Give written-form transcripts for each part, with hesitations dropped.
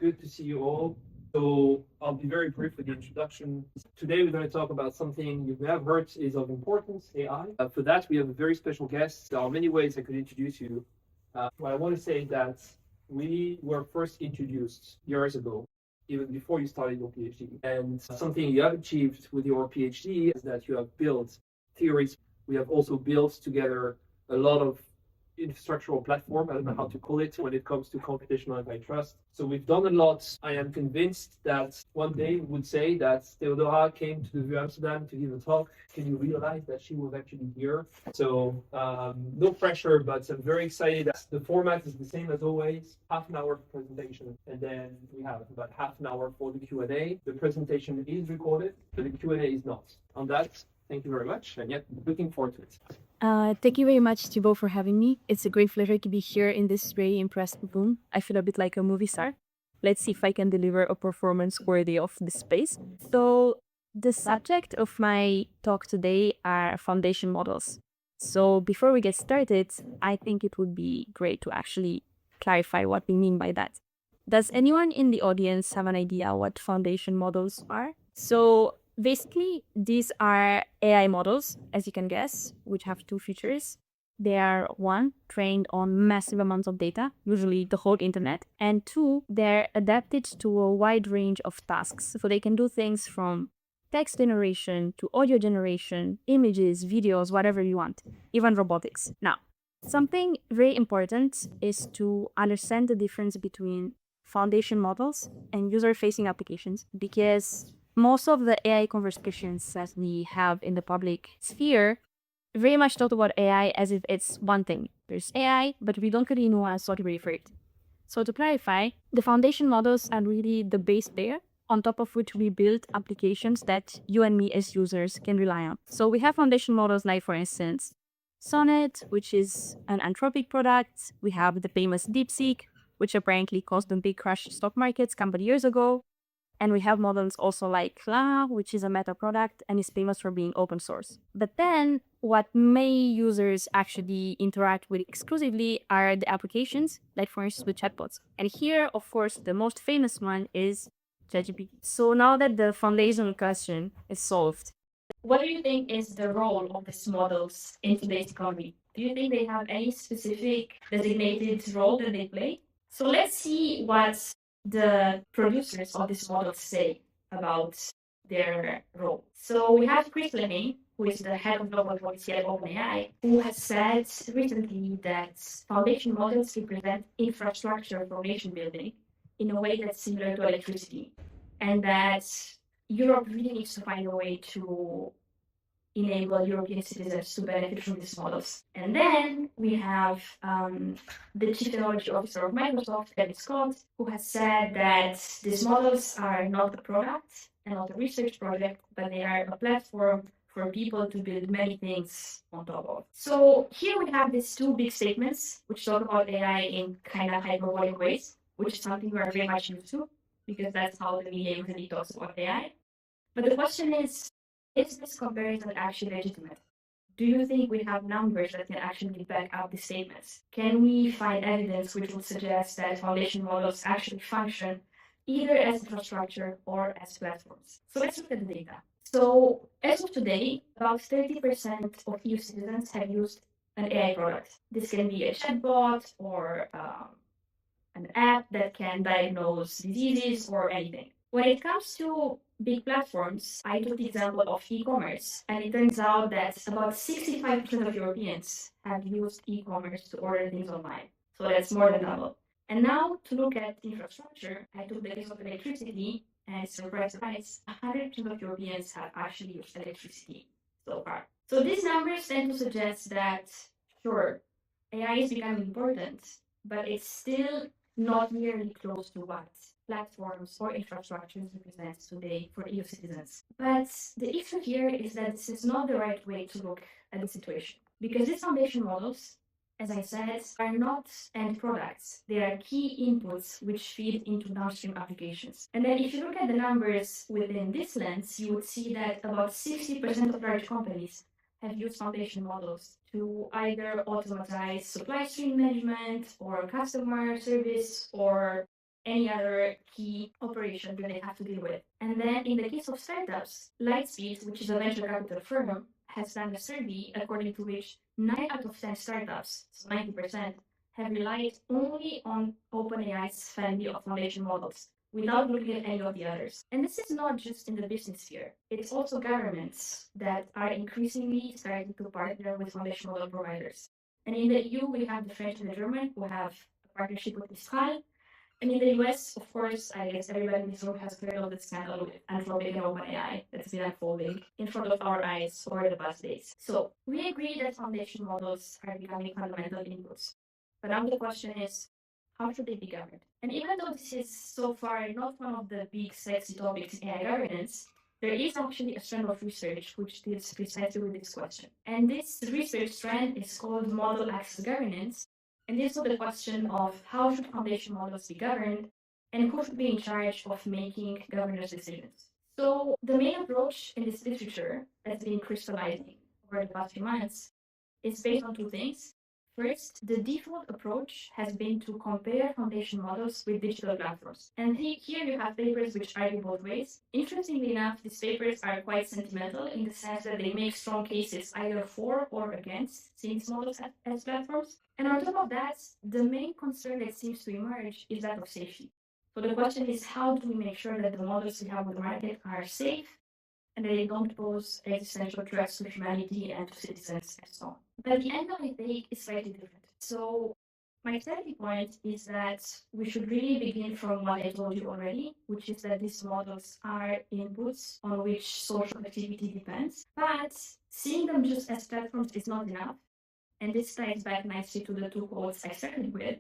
good to see you all. So I'll be very brief with the introduction. Today we're going to talk about something you may have heard is of importance, AI. For that, we have a very special guest. There are many ways I could introduce you. What I want to say is that we were first introduced years ago, even before you started your PhD. And something you have achieved with your PhD is that you have built theories. We have also built together a lot of infrastructural platform, I don't know how to call it, when it comes to computational antitrust. So we've done a lot. I am convinced that one day we would say that Teodora came to the VU Amsterdam to give a talk. Can you realize that she was actually here? So no pressure, but I'm very excited. The format is the same as always, half an hour presentation, and then we have about half an hour for the Q&A. The presentation is recorded, but the Q&A is not. On that, thank you very much, and yet looking forward to it. Thank you very much, Thibaut, for having me. It's a great pleasure to be here in this very impressive room. I feel a bit like a movie star. Let's see if I can deliver a performance worthy of this space. So, the subject of my talk today are foundation models. So, before we get started, I think it would be great to actually clarify what we mean by that. Does anyone in the audience have an idea what foundation models are? So, basically, these are AI models, as you can guess, which have two features. They are one, trained on massive amounts of data, usually the whole internet, and two, they're adapted to a wide range of tasks. So they can do things from text generation to audio generation, images, videos, whatever you want, even robotics. Now, something very important is to understand the difference between foundation models and user-facing applications, because most of the AI conversations that we have in the public sphere very much talk about AI as if it's one thing. There's AI, but we don't really know how to refer it. So to clarify, the foundation models are really the base layer on top of which we build applications that you and me as users can rely on. So we have foundation models like, for instance, Sonnet, which is an Anthropic product. We have the famous DeepSeek, which apparently caused a big crash in stock markets a couple of years ago. And we have models also like Llama, which is a Meta product and is famous for being open source. But then what many users actually interact with exclusively are the applications, like for instance with chatbots. And here, of course, the most famous one is ChatGPT. So now that the foundational question is solved, what do you think is the role of these models in today's economy? Do you think they have any specific designated role that they play? So let's see what the producers of these models say about their role. So we have Chris Fleming, who is the head of global policy at OpenAI, who has said recently that foundation models represent infrastructure for nation building in a way that's similar to electricity, and that Europe really needs to find a way to enable European citizens to benefit from these models. And then we have the Chief Technology Officer of Microsoft, David Scott, who has said that these models are not a product and not a research project, but they are a platform for people to build many things on top of. So here we have these two big statements, which talk about AI in kind of hyperbolic ways, which is something we are very much used to, because that's how the media usually talks about AI. But the question is this comparison actually legitimate? Do you think we have numbers that can actually back up the statements? Can we find evidence which would suggest that foundation models actually function either as infrastructure or as platforms? So let's look at the data. So as of today, about 30% of EU citizens have used an AI product. This can be a chatbot or an app that can diagnose diseases or anything. When it comes to big platforms, I took the example of e-commerce, and it turns out that about 65% of Europeans have used e-commerce to order things online. So that's more than double. And now to look at infrastructure, I took the case of electricity, and surprise, surprise, 100% of Europeans have actually used electricity so far. So these numbers tend to suggest that, sure, AI is becoming important, but it's still not nearly close to what platforms or infrastructures represent today for EU citizens. But the issue here is that this is not the right way to look at the situation, because these foundation models, as I said, are not end products. They are key inputs which feed into downstream applications. And then if you look at the numbers within this lens, you would see that about 60% of large companies have used foundation models to either automatize supply chain management or customer service or any other key operation that they have to deal with. And then in the case of startups, Lightspeed, which is a venture capital firm, has done a survey according to which 9 out of 10 startups, so 90%, have relied only on OpenAI's family of foundation models without looking at any of the others. And this is not just in the business sphere. It's also governments that are increasingly starting to partner with foundation model providers. And in the EU, we have the French and the German who have a partnership with Mistral. And in the US, of course, I guess everybody in this room has heard of the scandal with Anthropic and OpenAI that's been unfolding in front of our eyes over the past days. So we agree that foundation models are becoming fundamental inputs. But now the question is, how should they be governed? And even though this is so far not one of the big sexy topics in AI governance, there is actually a strand of research which deals precisely with this question. And this research strand is called model access governance. And this is the question of how should foundation models be governed and who should be in charge of making governance decisions. So the main approach in this literature that's been crystallizing over the past few months is based on two things. First, the default approach has been to compare foundation models with digital platforms. And here you have papers which argue both ways. Interestingly enough, these papers are quite sentimental in the sense that they make strong cases either for or against seeing these models as platforms. And on top of that, the main concern that seems to emerge is that of safety. So the question is, how do we make sure that the models we have on the market are safe and that they don't pose existential threats to humanity and to citizens and so on? But the angle I take is slightly different. So my starting point is that we should really begin from what I told you already, which is that these models are inputs on which social activity depends. But seeing them just as platforms is not enough. And this ties back nicely to the two quotes I started with.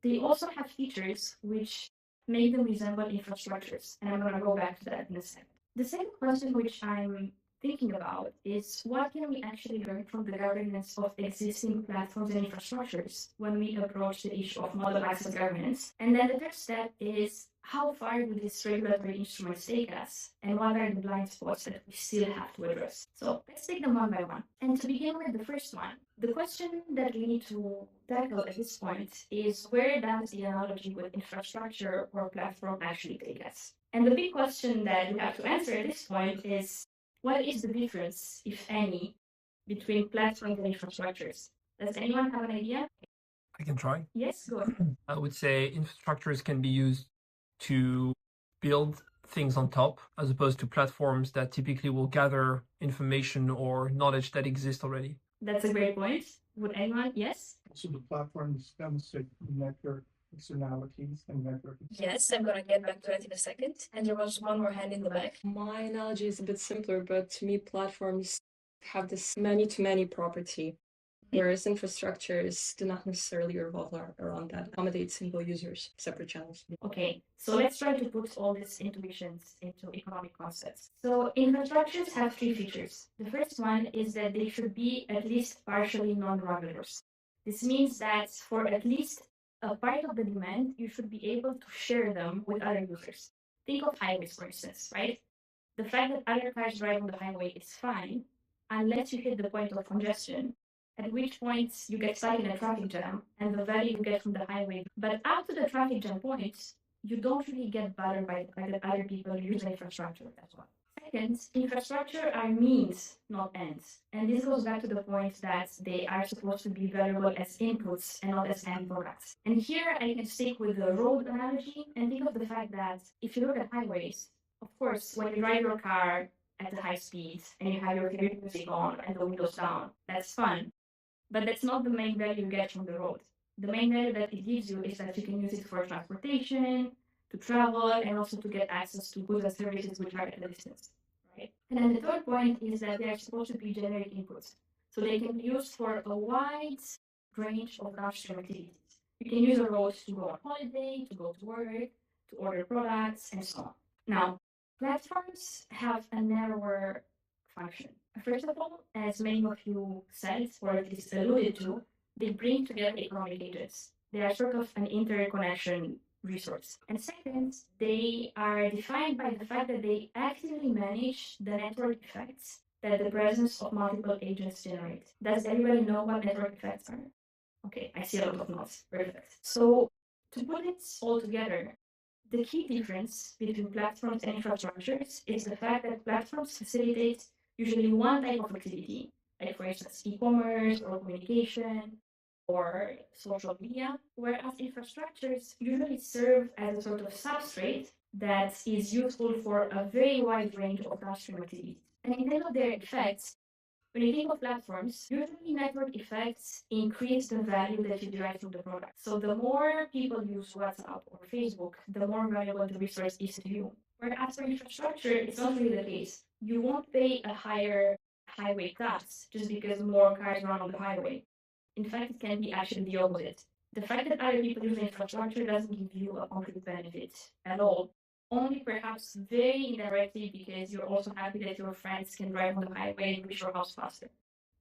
They also have features which make them resemble infrastructures. And I'm going to go back to that in a second. The second question which I'm thinking about is what can we actually learn from the governance of existing platforms and infrastructures when we approach the issue of model access governance? And then the third step is how far do these regulatory instruments take us and what are the blind spots that we still have to address? So let's take them one by one. And to begin with the first one, the question that we need to tackle at this point is where does the analogy with infrastructure or platform actually take us? And the big question that we have to answer at this point is, what is the difference, if any, between platforms and infrastructures? Does anyone have an idea? I can try. Yes, go ahead. I would say infrastructures can be used to build things on top, as opposed to platforms that typically will gather information or knowledge that exists already. That's a great point. Would anyone? Yes? So the platforms demonstrate network externalities and network. Yes, I'm going to get back to that in a second. And there was one more hand in the back. My analogy is a bit simpler, but to me, platforms have this many-to-many property, whereas infrastructures do not necessarily revolve around that, accommodate single users, separate channels. Okay, so let's try to put all these intuitions into economic concepts. So infrastructures have three features. The first one is that they should be at least partially non-regulars. This means that for at least a part of the demand, you should be able to share them with other users. Think of highways, for instance, right? The fact that other cars drive on the highway is fine, unless you hit the point of congestion, at which point you get stuck in a traffic jam and the value you get from the highway. But up to the traffic jam point, you don't really get bothered by the fact that other people use the infrastructure as well. Second, infrastructure are means, not ends. And this goes back to the point that they are supposed to be valuable as inputs and not as end products. And here I can stick with the road analogy and think of the fact that if you look at highways, of course, when you drive your car at a high speed and you have your favorite music on and the windows down, that's fun. But that's not the main value you get from the road. The main value that it gives you is that you can use it for transportation, to travel, and also to get access to goods and services which are at a distance, right? And then the third point is that they are supposed to be generic inputs. So they can be used for a wide range of downstream activities. You can use a road to go on holiday, to go to work, to order products, and so on. Now, platforms have a narrower function. First of all, as many of you said, or at least alluded to, they bring together economic agents. They are sort of an interconnection resource. And second, they are defined by the fact that they actively manage the network effects that the presence of multiple agents generate. Does everybody know what network effects are? Okay, I see a lot of nods. Perfect. So to put it all together, the key difference between platforms and infrastructures is the fact that platforms facilitate usually one type of activity, like for instance, e-commerce or communication or social media, whereas infrastructures usually serve as a sort of substrate that is useful for a very wide range of downstream activities. And in terms of their effects, when you think of platforms, usually network effects increase the value that you derive from the product. So the more people use WhatsApp or Facebook, the more valuable the resource is to you. Whereas for infrastructure, it's not really the case. You won't pay a higher highway tax just because more cars run on the highway. In fact, it can be actually the opposite. The fact that other people use infrastructure doesn't give you a concrete benefit at all. Only perhaps very indirectly because you're also happy that your friends can drive on the highway and reach your house faster.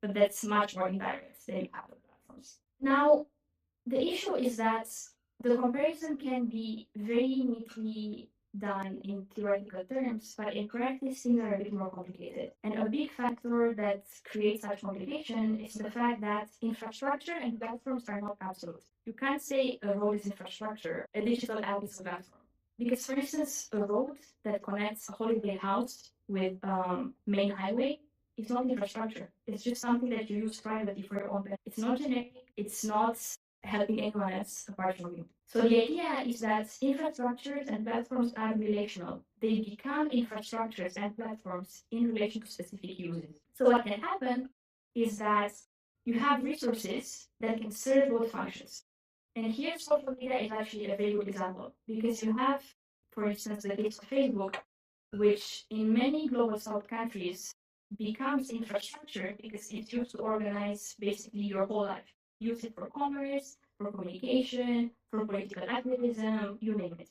But that's much more indirect than you have with platforms. Now, the issue is that the comparison can be very neatly done in theoretical terms, but in practice things are a bit more complicated. And a big factor that creates such complication is the fact that infrastructure and platforms are not absolute. You can't say a road is infrastructure, a digital app is a platform. Because, for instance, a road that connects a holiday house with main highway is not infrastructure. It's just something that you use privately for your own benefit. It's not generic. It's not helping anyone else apart from you. So the idea is that infrastructures and platforms are relational. They become infrastructures and platforms in relation to specific uses. So what can happen is that you have resources that can serve both functions. And here, social media is actually a very good example because you have, for instance, the case of Facebook, which in many global south countries becomes infrastructure because it's used to organize basically your whole life. Use it for commerce, for communication, for political activism, you name it.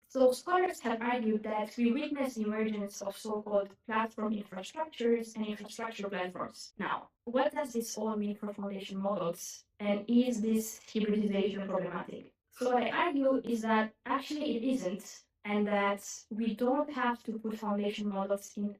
So scholars have argued that we witness the emergence of so-called platform infrastructures and infrastructure platforms. Now, what does this all mean for foundation models? And is this hybridization problematic? So what I argue is that actually it isn't, and that we don't have to put foundation models in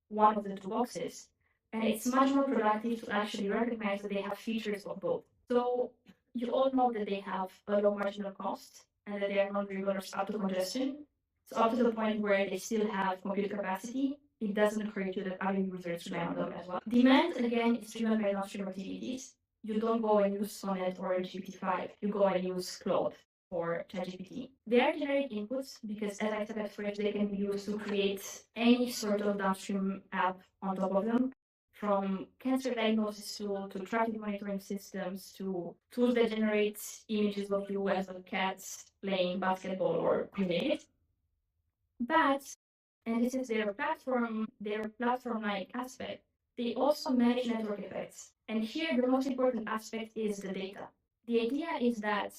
one of the two boxes. And it's much more productive to actually recognize that they have features of both. So you all know that they have a low marginal cost and that they are non-rigorous up to congestion. So up to the point where they still have compute capacity, it doesn't hurt you that other users rely on them as well. Demand, again, is driven by downstream activities. You don't go and use Sonnet or GPT-5. You go and use Claude or ChatGPT. They are generic inputs because, as I said at first, they can be used to create any sort of downstream app on top of them, from cancer diagnosis tool to traffic monitoring systems to tools that generate images of you as a cat playing basketball or you name it. But, and this is their platform-like aspect, they also manage network effects. And here the most important aspect is the data. The idea is that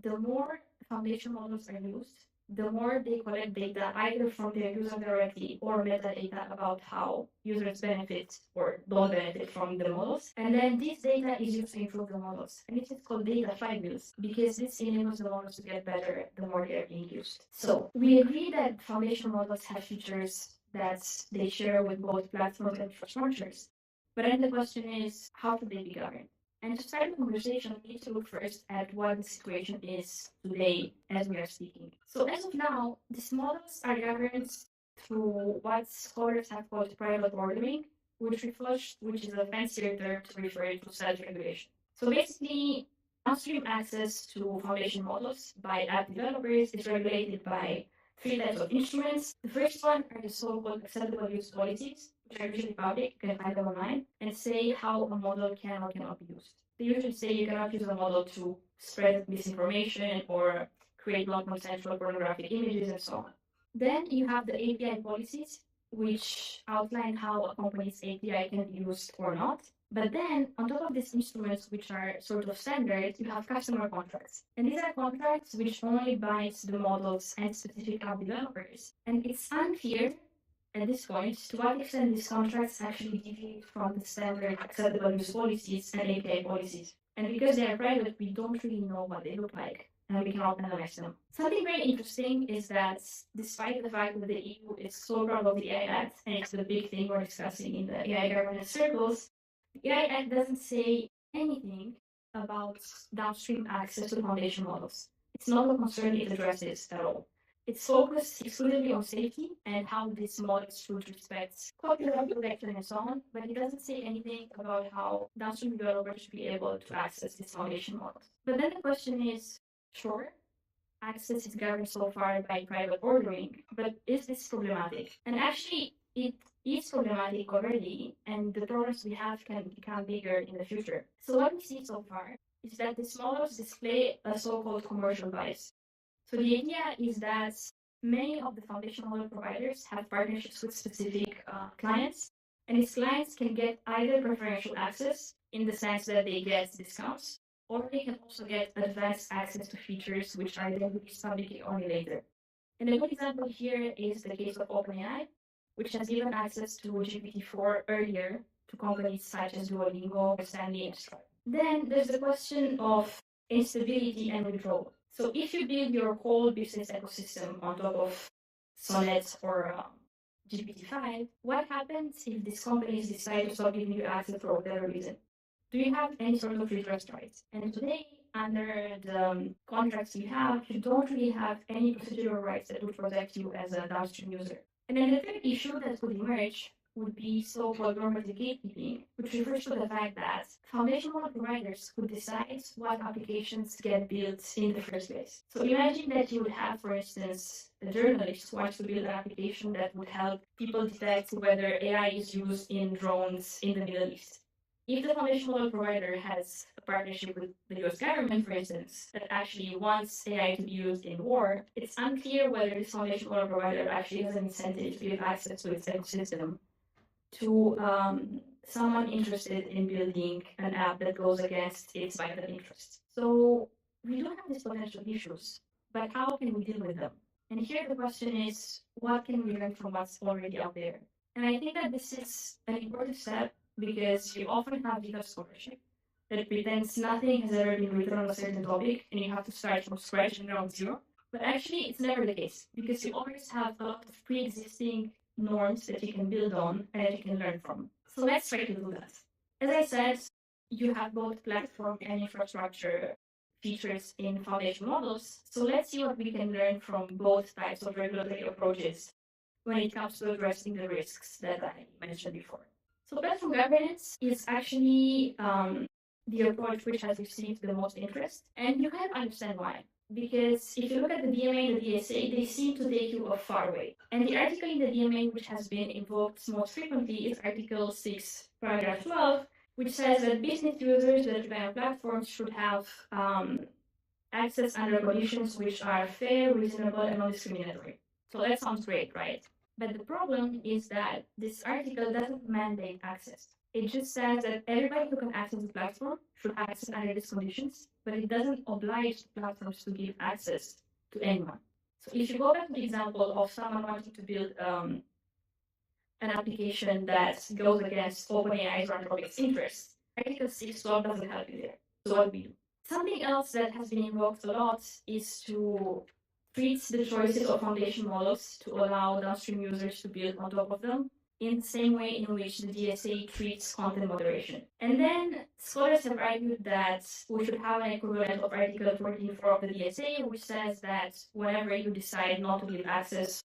the more foundation models are used, the more they collect data either from their user directly or metadata about how users benefit or don't benefit from the models. And then this data is used to improve the models. And this is called data flywheels because this enables the models to get better the more they're being used. So we agree that foundation models have features that they share with both platforms and infrastructures. But then the question is, how should they be governed? And to start the conversation, we need to look first at what the situation is today as we are speaking. So as of now, these models are governed through what scholars have called private ordering, which is a fancier term to refer to self-regulation. So basically, downstream access to foundation models by app developers is regulated by three types of instruments. The first one are the so-called acceptable use policies, which are usually public, you can find them online, and say how a model can or cannot be used. They usually say you cannot use a model to spread misinformation or create non-consensual pornographic images and so on. Then you have the API policies, which outline how a company's API can be used or not. But then, on top of these instruments, which are sort of standard, you have customer contracts. And these are contracts which only bind the models and specific app developers. And it's unclear at this point to what extent these contracts actually deviate from the standard acceptable use policies and API policies. And because they are private, we don't really know what they look like, and we cannot analyze them. Something very interesting is that despite the fact that the EU is so proud of the AI Act, and it's the big thing we're discussing in the AI governance circles, the AI Act doesn't say anything about downstream access to foundation models. it's not a concern it addresses at all. It's focused exclusively on safety and how this model should respect copyright protection and so on, but it doesn't say anything about how downstream developers should be able to access this foundation model. But then the question is, sure, access is governed so far by private ordering, but is this problematic? And actually, it is problematic already, and the problems we have can become bigger in the future. So what we see so far is that these models display a so-called commercial bias. So the idea is that many of the foundation model providers have partnerships with specific clients, and these clients can get either preferential access in the sense that they get discounts, or they can also get advanced access to features which are then released publicly only later. And a good example here is the case of OpenAI, which has given access to GPT-4 earlier to companies such as Duolingo, Stanley, and Stripe. Then there's the question of instability and withdrawal. So if you build your whole business ecosystem on top of Sonnet or GPT-5, what happens if these companies decide to stop giving you access for whatever reason? Do you have any sort of redress rights? And today, under the contracts you have, you don't really have any procedural rights that would protect you as a downstream user. And then the third issue that would emerge would be so-called normative gatekeeping, which refers to the fact that foundation model providers could decide what applications get built in the first place. So imagine that you would have, for instance, a journalist who wants to build an application that would help people detect whether AI is used in drones in the Middle East. If the foundation model provider has a partnership with the US government, for instance, that actually wants AI to be used in war, it's unclear whether this foundation model provider actually has an incentive to give access to its ecosystem to someone interested in building an app that goes against its vital interests. So we do have these potential issues, but how can we deal with them? And here the question is, what can we learn from what's already out there? And I think that this is an important step because you often have legal scholarship that pretends nothing has ever been written on a certain topic and you have to start from scratch and ground zero. But actually, it's never the case because you always have a lot of pre-existing norms that you can build on and that you can learn from. So let's try to do that. As I said, you have both platform and infrastructure features in foundation models. So let's see what we can learn from both types of regulatory approaches when it comes to addressing the risks that I mentioned before. So platform governance is actually the approach which has received the most interest, and you can understand why. Because if you look at the DMA and the DSA, they seem to take you a far way. And the article in the DMA which has been invoked most frequently is Article 6, Paragraph 12, which says that business users that rely on platforms should have access under conditions which are fair, reasonable, and non-discriminatory. So that sounds great, right? But the problem is that this article doesn't mandate access. It just says that everybody who can access the platform should access under these conditions, but it doesn't oblige platforms to give access to anyone. So if you go back to the example of someone wanting to build an application that goes against OpenAI's or Anthropic's interests, Article 6.12 doesn't help you there. So what do we do? Something else that has been invoked a lot is to treat the choices of foundation models to allow downstream users to build on top of them in the same way in which the DSA treats content moderation. And then scholars have argued that we should have an equivalent of Article 14.4 of the DSA, which says that whenever you decide not to give access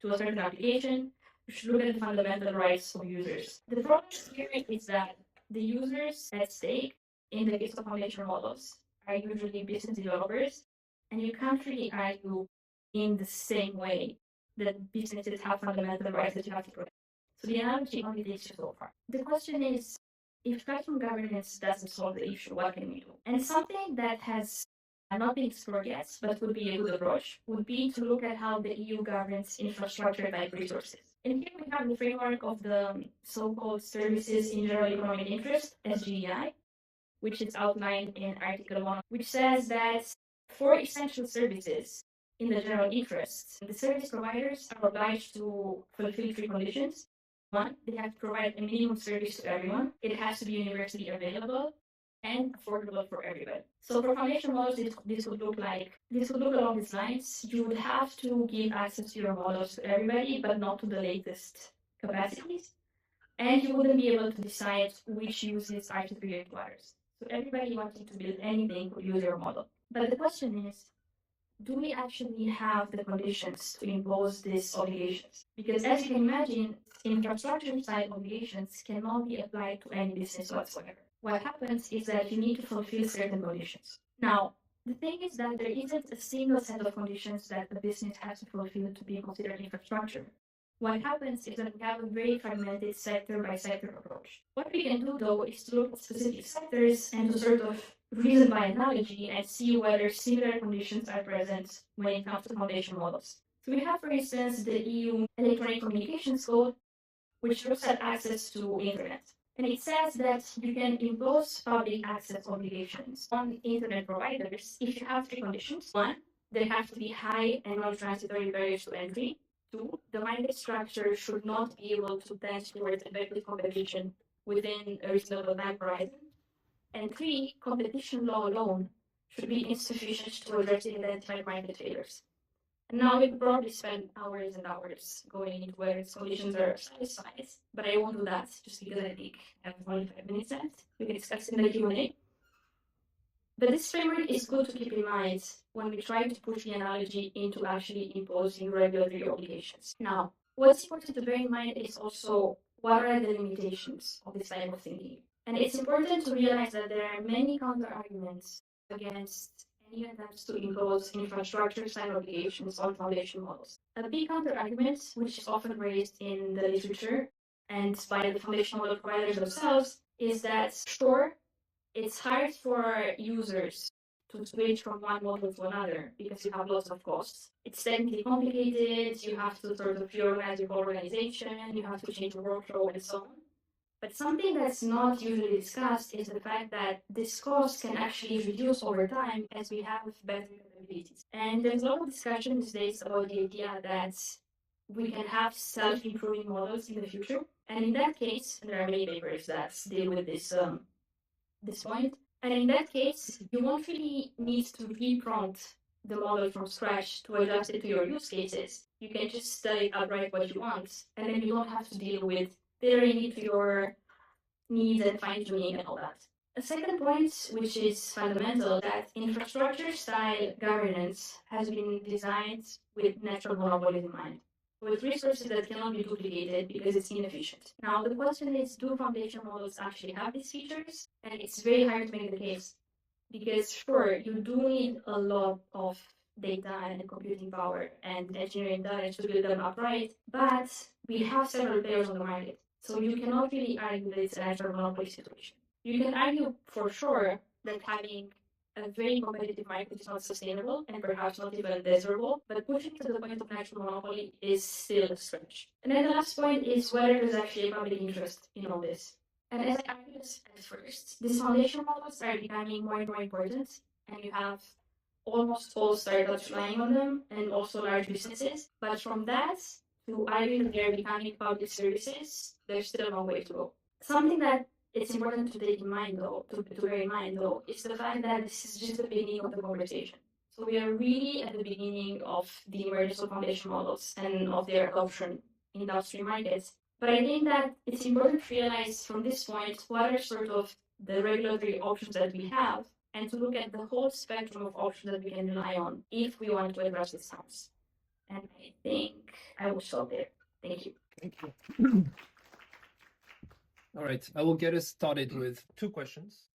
to a certain application, you should look at the fundamental rights of users. The problem here is that the users at stake, in the case of foundation models, are usually business developers, and you can't really argue in the same way that businesses have fundamental rights that you have to protect. So the analogy only takes you so far. The question is, if platform governance doesn't solve the issue, what can we do? And something that has not been explored yet, but would be a good approach, would be to look at how the EU governs infrastructure type resources. And here we have the framework of the so-called Services in General Economic Interest, SGEI, which is outlined in Article 1, which says that for essential services in the general interest, the service providers are obliged to fulfill three conditions. One, they have to provide a minimum service to everyone. It has to be universally available and affordable for everybody. So for foundation models, this would look along these lines. You would have to give access to your models to everybody, but not to the latest capacities. And you wouldn't be able to decide which uses are superior to others. So everybody wanting to build anything could use your model. But the question is, do we actually have the conditions to impose these obligations? Because as you can imagine, infrastructure side obligations cannot be applied to any business whatsoever. What happens is that you need to fulfill certain conditions. Now, the thing is that there isn't a single set of conditions that a business has to fulfill to be considered infrastructure. What happens is that we have a very fragmented sector by sector approach. What we can do though is to look at specific sectors and to sort of reason by analogy and see whether similar conditions are present when it comes to foundation models. So we have, for instance, the EU Electronic Communications Code, which looks at access to internet. And it says that you can impose public access obligations on internet providers if you have three conditions. One, there have to be high and non-transitory barriers to entry. Two, the market structure should not be able to tend towards effective competition within a reasonable time horizon. And three, competition law alone should be insufficient to address the identified market failures. And now we could probably spend hours and hours going into where its conditions are satisfied, but I won't do that just because I think I have only 5 minutes left. We can discuss in the Q&A. But this framework is good to keep in mind when we try to push the analogy into actually imposing regulatory obligations. Now, what's important to bear in mind is also what are the limitations of this type of thinking. And it's important to realize that there are many counter-arguments against any attempts to impose infrastructure-side obligations on foundation models. A big counter-argument, which is often raised in the literature and by the foundation model providers themselves, is that sure, it's hard for users to switch from one model to another because you have lots of costs. It's technically complicated, you have to sort of reorganize your whole organization, you have to change your workflow and so on. But something that's not usually discussed is the fact that this cost can actually reduce over time as we have better capabilities. And there's a lot of discussion these days about the idea that we can have self-improving models in the future. And in that case, and there are many papers that deal with this point. And in that case, you won't really need to reprompt the model from scratch to adjust it to your use cases. You can just tell it outright what you want, and then you don't have to deal with tailoring it to your needs and fine-tuning and all that. A second point, which is fundamental, that infrastructure-style governance has been designed with natural monopolies in mind, with resources that cannot be duplicated because it's inefficient. Now, the question is, do foundation models actually have these features? And it's very hard to make the case because, sure, you do need a lot of data and computing power and engineering talent to build them upright, but we have several players on the market. So you cannot really argue that it's a natural monopoly situation. You can argue for sure that having a very competitive market is not sustainable and perhaps not even desirable, but pushing to the point of natural monopoly is still a stretch. And then the last point is whether there's actually a public interest in all this. And as I argued at first, these foundation models are becoming more and more important, and you have almost all startups relying on them and also large businesses. But from that to arguing that they're becoming public services, there's still a long way to go. Something that it's important to take in mind though, to bear in mind though, is the fact that this is just the beginning of the conversation. So we are really at the beginning of the emergence of foundation models and of their adoption in downstream markets. But I think that it's important to realize from this point what are sort of the regulatory options that we have and to look at the whole spectrum of options that we can rely on if we want to address this house. And I think I will stop there. Thank you. Thank you. All right, I will get us started with two questions.